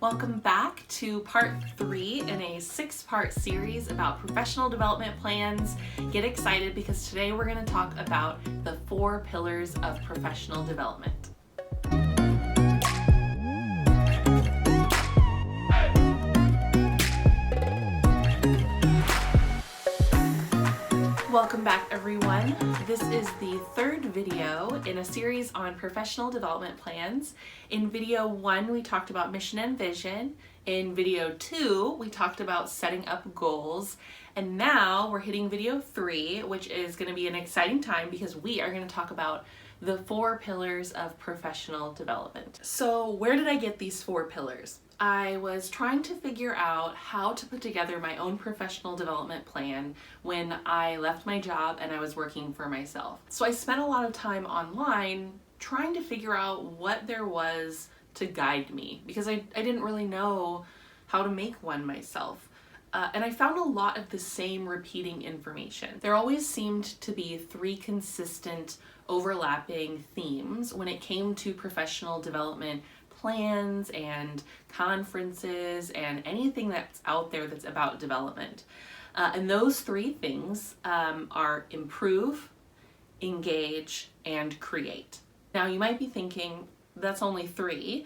Welcome back to part 3 in a 6-part series about professional development plans. Get excited because today we're going to talk about the 4 pillars of professional development. Welcome back, everyone. This is the 3rd video in a series on professional development plans. In video 1, we talked about mission and vision. In video 2, we talked about setting up goals. And now we're hitting video 3, which is going to be an exciting time because we are going to talk about the 4 pillars of professional development. So where did I get these 4 pillars? I was trying to figure out how to put together my own professional development plan when I left my job and I was working for myself. So I spent a lot of time online trying to figure out what there was to guide me because I didn't really know how to make one myself. And I found a lot of the same repeating information. There always seemed to be 3 consistent overlapping themes when it came to professional development plans and conferences and anything that's out there that's about development. And those 3 things are improve, engage, and create. Now you might be thinking, that's only 3.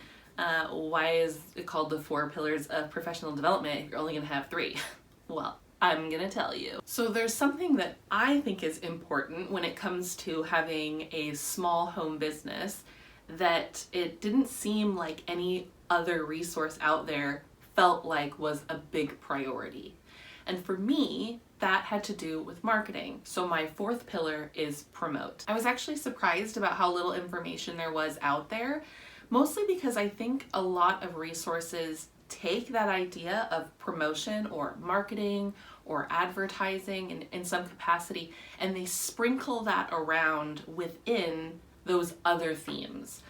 Why is it called the 4 pillars of professional development if you're only going to have 3? Well, I'm going to tell you. So there's something that I think is important when it comes to having a small home business that it didn't seem like any other resource out there felt like was a big priority. And for me, that had to do with marketing. So my 4th pillar is promote. I was actually surprised about how little information there was out there, mostly because I think a lot of resources take that idea of promotion or marketing or advertising in some capacity, and they sprinkle that around within those other themes.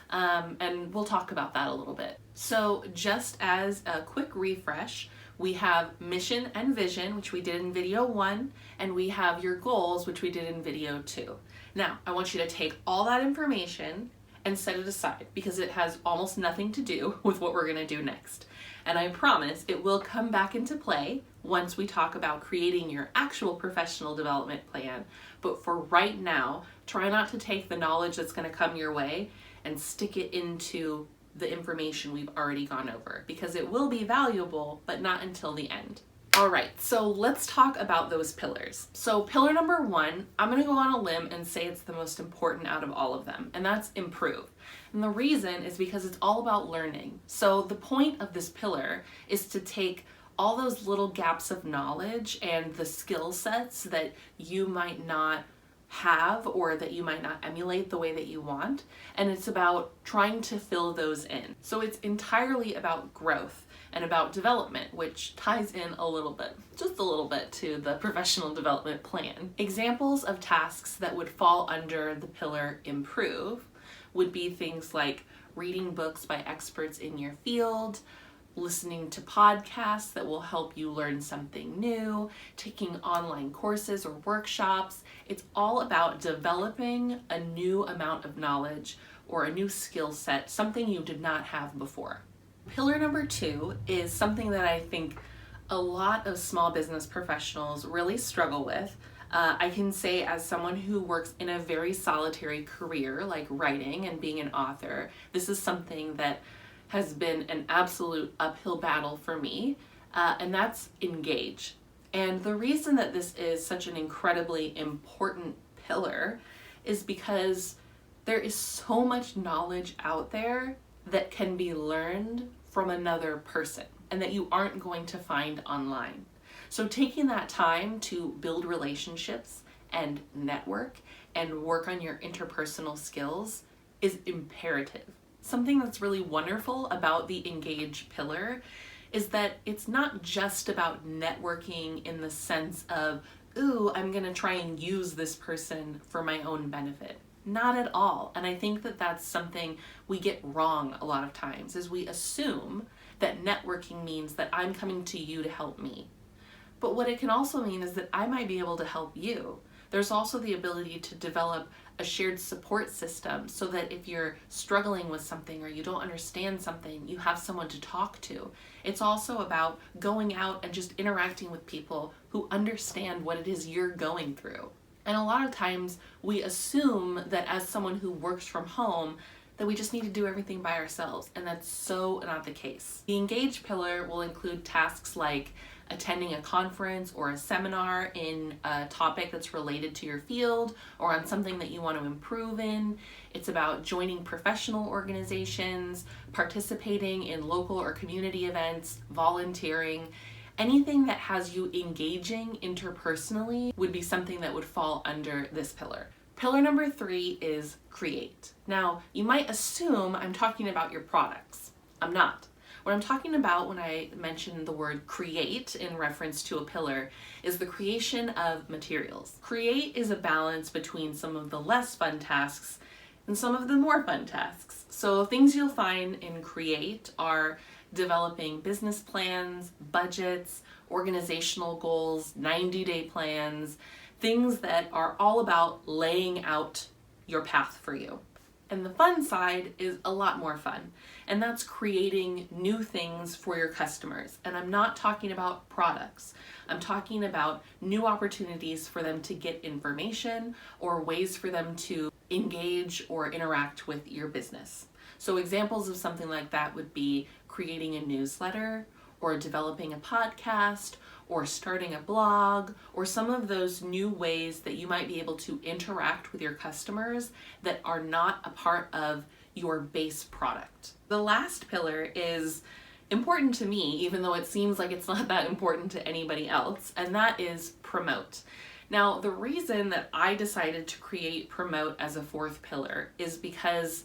And we'll talk about that a little bit. So just as a quick refresh, we have mission and vision, which we did in video 1, and we have your goals, which we did in video 2. Now, I want you to take all that information and set it aside because it has almost nothing to do with what we're going to do next. And I promise it will come back into play once we talk about creating your actual professional development plan. But for right now, try not to take the knowledge that's going to come your way and stick it into the information we've already gone over because it will be valuable, but not until the end. All right, so let's talk about those pillars. So pillar number 1, I'm going to go on a limb and say it's the most important out of all of them, and that's improve. And the reason is because it's all about learning. So the point of this pillar is to take all those little gaps of knowledge and the skill sets that you might not have or that you might not emulate the way that you want, and it's about trying to fill those in. So it's entirely about growth and about development, which ties in a little bit, just a little bit, to the professional development plan. Examples of tasks that would fall under the pillar improve would be things like reading books by experts in your field, listening to podcasts that will help you learn something new, taking online courses or workshops. It's all about developing a new amount of knowledge or a new skill set, something you did not have before. Pillar number 2 is something that I think a lot of small business professionals really struggle with. I can say as someone who works in a very solitary career like writing and being an author, this is something that has been an absolute uphill battle for me, and that's engage. And the reason that this is such an incredibly important pillar is because there is so much knowledge out there that can be learned from another person and that you aren't going to find online. So taking that time to build relationships and network and work on your interpersonal skills is imperative. Something that's really wonderful about the engage pillar is that it's not just about networking in the sense of, ooh, I'm gonna try and use this person for my own benefit. Not at all. And I think that that's something we get wrong a lot of times, is we assume that networking means that I'm coming to you to help me. But what it can also mean is that I might be able to help you. There's also the ability to develop a shared support system so that if you're struggling with something or you don't understand something, you have someone to talk to. It's also about going out and just interacting with people who understand what it is you're going through. And a lot of times we assume that as someone who works from home, that we just need to do everything by ourselves, and that's so not the case. The engage pillar will include tasks like attending a conference or a seminar in a topic that's related to your field or on something that you want to improve in. It's about joining professional organizations, participating in local or community events, volunteering. Anything that has you engaging interpersonally would be something that would fall under this pillar. Pillar number 3 is create. Now, you might assume I'm talking about your products. I'm not. What I'm talking about when I mention the word create in reference to a pillar is the creation of materials. Create is a balance between some of the less fun tasks and some of the more fun tasks. So things you'll find in create are developing business plans, budgets, organizational goals, 90-day plans, things that are all about laying out your path for you. And the fun side is a lot more fun, and that's creating new things for your customers. And I'm not talking about products. I'm talking about new opportunities for them to get information or ways for them to engage or interact with your business. So examples of something like that would be creating a newsletter or developing a podcast or starting a blog, or some of those new ways that you might be able to interact with your customers that are not a part of your base product. The last pillar is important to me, even though it seems like it's not that important to anybody else, and that is promote. Now, the reason that I decided to create promote as a 4th pillar is because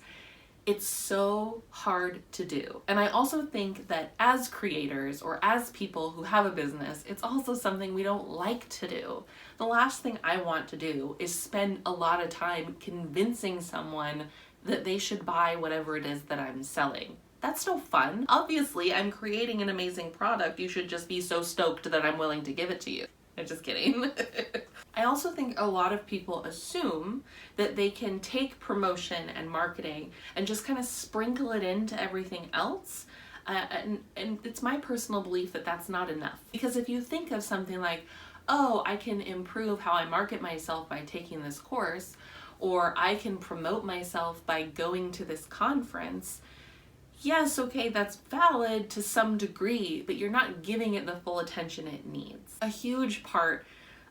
it's so hard to do. And I also think that as creators or as people who have a business, it's also something we don't like to do. The last thing I want to do is spend a lot of time convincing someone that they should buy whatever it is that I'm selling. That's no fun. Obviously, I'm creating an amazing product. You should just be so stoked that I'm willing to give it to you. I'm just kidding. I also think a lot of people assume that they can take promotion and marketing and just kind of sprinkle it into everything else. And it's my personal belief that that's not enough. Because if you think of something like, oh, I can improve how I market myself by taking this course, or I can promote myself by going to this conference, yes, okay, that's valid to some degree, but you're not giving it the full attention it needs. A huge part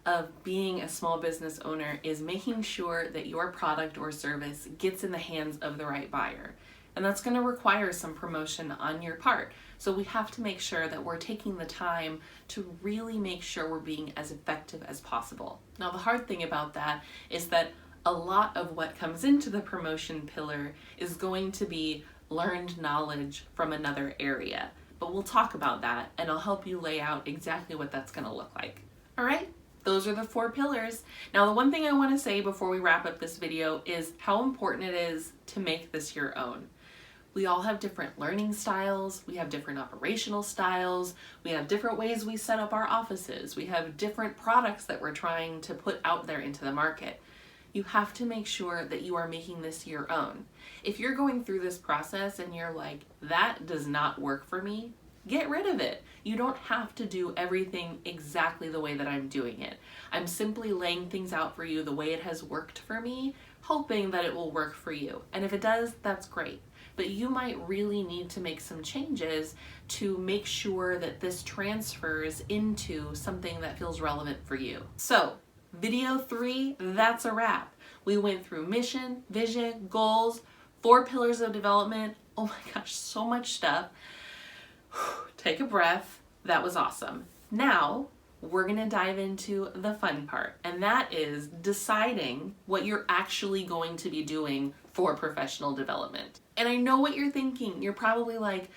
of being a small business owner is making sure that your product or service gets in the hands of the right buyer. And that's going to require some promotion on your part. So we have to make sure that we're taking the time to really make sure we're being as effective as possible. Now, the hard thing about that is that a lot of what comes into the promotion pillar is going to be learned knowledge from another area. But we'll talk about that, and I'll help you lay out exactly what that's going to look like. All right? Those are the 4 pillars. Now, the one thing I want to say before we wrap up this video is how important it is to make this your own. We all have different learning styles, we have different operational styles, we have different ways we set up our offices, we have different products that we're trying to put out there into the market. You have to make sure that you are making this your own. If you're going through this process and you're like, that does not work for me, get rid of it. You don't have to do everything exactly the way that I'm doing it. I'm simply laying things out for you the way it has worked for me, hoping that it will work for you. And if it does, that's great. But you might really need to make some changes to make sure that this transfers into something that feels relevant for you. So, video 3, that's a wrap. We went through mission, vision, goals, 4 pillars of development. Oh my gosh, so much stuff. Take a breath. That was awesome. Now, we're going to dive into the fun part, and that is deciding what you're actually going to be doing for professional development. And I know what you're thinking. You're probably like,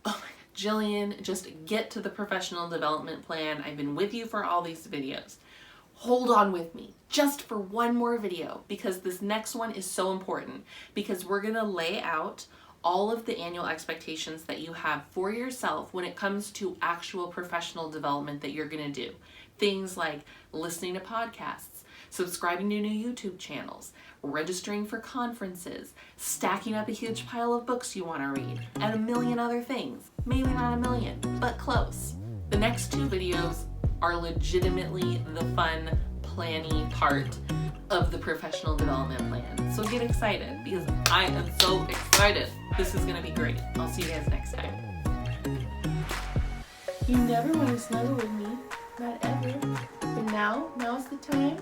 oh my God, Jillian, just get to the professional development plan. I've been with you for all these videos. Hold on with me just for one more video, because this next one is so important, because we're going to lay out all of the annual expectations that you have for yourself when it comes to actual professional development that you're going to do. Things like listening to podcasts, subscribing to new YouTube channels, registering for conferences, stacking up a huge pile of books you want to read, and a million other things. Maybe not a million, but close. The next 2 videos are legitimately the fun, planning part of the professional development plan. So get excited, because I am so excited. This is gonna be great. I'll see you guys next time. You never want to snuggle with me, not ever. But now's the time.